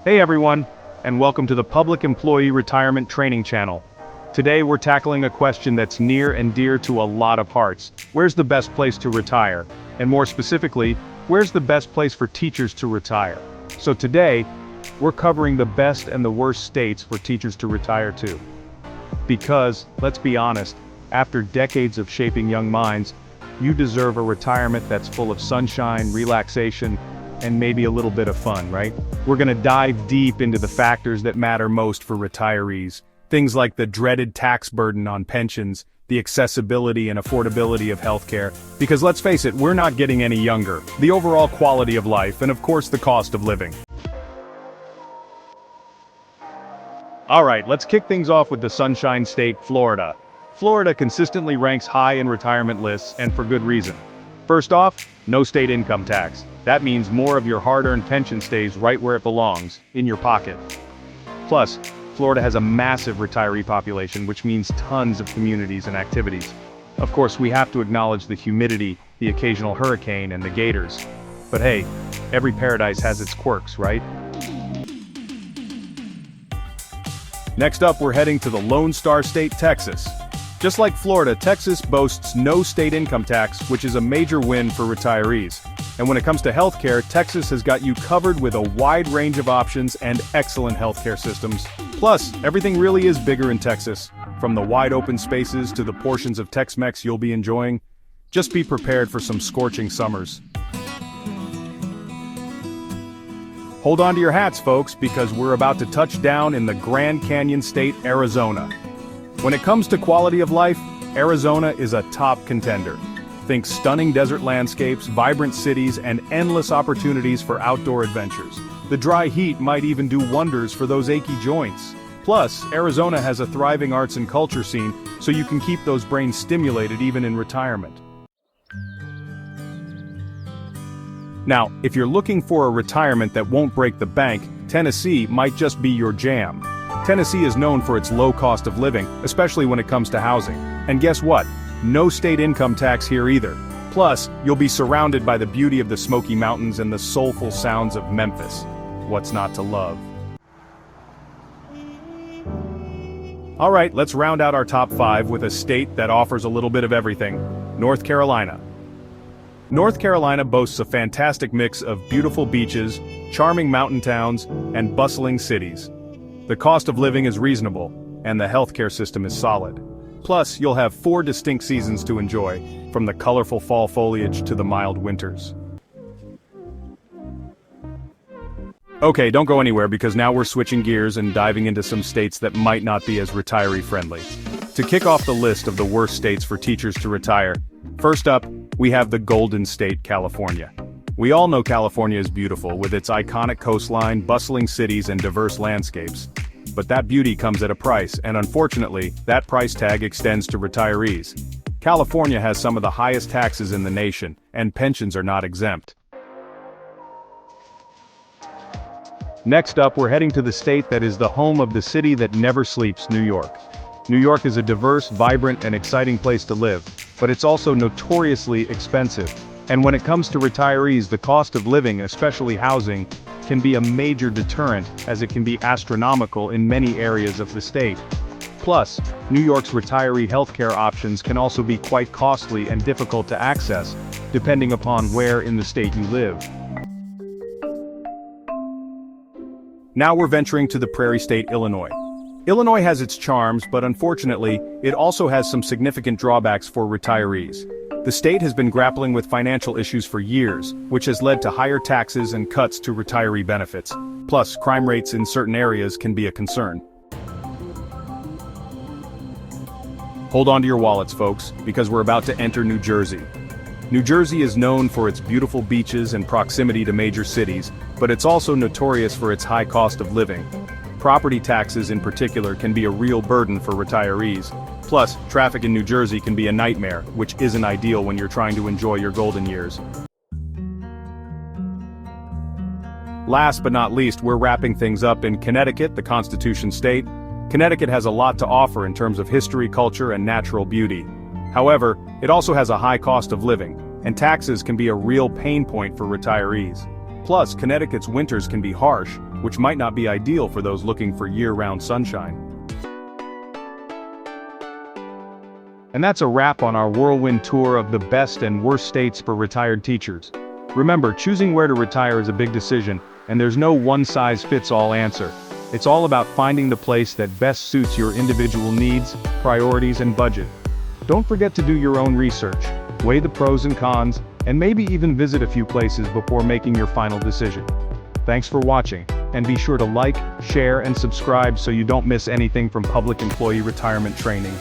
Hey everyone, and welcome to the Public Employee Retirement Training Channel. Today we're tackling a question that's near and dear to a lot of hearts. Where's the best place to retire? And more specifically, where's the best place for teachers to retire? So today, we're covering the best and the worst states for teachers to retire to. Because, let's be honest, after decades of shaping young minds, you deserve a retirement that's full of sunshine, relaxation, and maybe a little bit of fun, right? We're gonna dive deep into the factors that matter most for retirees. Things like the dreaded tax burden on pensions, the accessibility and affordability of healthcare, because let's face it, we're not getting any younger, the overall quality of life, and of course the cost of living. Alright, let's kick things off with the Sunshine State, Florida. Florida consistently ranks high in retirement lists, and for good reason. First off, no state income tax. That means more of your hard-earned pension stays right where it belongs, in your pocket. Plus, Florida has a massive retiree population, which means tons of communities and activities. Of course, we have to acknowledge the humidity, the occasional hurricane, and the gators. But hey, every paradise has its quirks, right? Next up, we're heading to the Lone Star State, Texas. Just like Florida, Texas boasts no state income tax, which is a major win for retirees. And when it comes to healthcare, Texas has got you covered with a wide range of options and excellent healthcare systems. Plus, everything really is bigger in Texas. From the wide open spaces to the portions of Tex-Mex you'll be enjoying, just be prepared for some scorching summers. Hold on to your hats, folks, because we're about to touch down in the Grand Canyon State, Arizona. When it comes to quality of life, Arizona is a top contender. Think stunning desert landscapes, vibrant cities, and endless opportunities for outdoor adventures. The dry heat might even do wonders for those achy joints. Plus, Arizona has a thriving arts and culture scene, so you can keep those brains stimulated even in retirement. Now, if you're looking for a retirement that won't break the bank, Tennessee might just be your jam. Tennessee is known for its low cost of living, especially when it comes to housing. And guess what? No state income tax here either. Plus, you'll be surrounded by the beauty of the Smoky Mountains and the soulful sounds of Memphis. What's not to love? Alright, let's round out our top 5 with a state that offers a little bit of everything: North Carolina. North Carolina boasts a fantastic mix of beautiful beaches, charming mountain towns, and bustling cities. The cost of living is reasonable, and the healthcare system is solid. Plus, you'll have 4 distinct seasons to enjoy, from the colorful fall foliage to the mild winters. Okay, don't go anywhere because now we're switching gears and diving into some states that might not be as retiree-friendly. To kick off the list of the worst states for teachers to retire, first up, we have the Golden State, California. We all know California is beautiful, with its iconic coastline, bustling cities, and diverse landscapes. But that beauty comes at a price, and unfortunately, that price tag extends to retirees. California has some of the highest taxes in the nation, and pensions are not exempt. Next up, we're heading to the state that is the home of the city that never sleeps, New York. New York is a diverse, vibrant, and exciting place to live, but it's also notoriously expensive. And when it comes to retirees, the cost of living, especially housing, can be a major deterrent, as it can be astronomical in many areas of the state. Plus, New York's retiree healthcare options can also be quite costly and difficult to access, depending upon where in the state you live. Now we're venturing to the Prairie State, Illinois. Illinois has its charms, but unfortunately, it also has some significant drawbacks for retirees. The state has been grappling with financial issues for years, which has led to higher taxes and cuts to retiree benefits. Plus, crime rates in certain areas can be a concern. Hold on to your wallets, folks, because we're about to enter New Jersey. New Jersey is known for its beautiful beaches and proximity to major cities, but it's also notorious for its high cost of living. Property taxes in particular can be a real burden for retirees. Plus, traffic in New Jersey can be a nightmare, which isn't ideal when you're trying to enjoy your golden years. Last but not least, we're wrapping things up in Connecticut, the Constitution State. Connecticut has a lot to offer in terms of history, culture, and natural beauty. However, it also has a high cost of living, and taxes can be a real pain point for retirees. Plus, Connecticut's winters can be harsh, which might not be ideal for those looking for year-round sunshine. And that's a wrap on our whirlwind tour of the best and worst states for retired teachers. Remember, choosing where to retire is a big decision, and there's no one-size-fits-all answer. It's all about finding the place that best suits your individual needs, priorities, and budget. Don't forget to do your own research, weigh the pros and cons, and maybe even visit a few places before making your final decision. Thanks for watching, and be sure to like, share, and subscribe so you don't miss anything from public employee retirement training.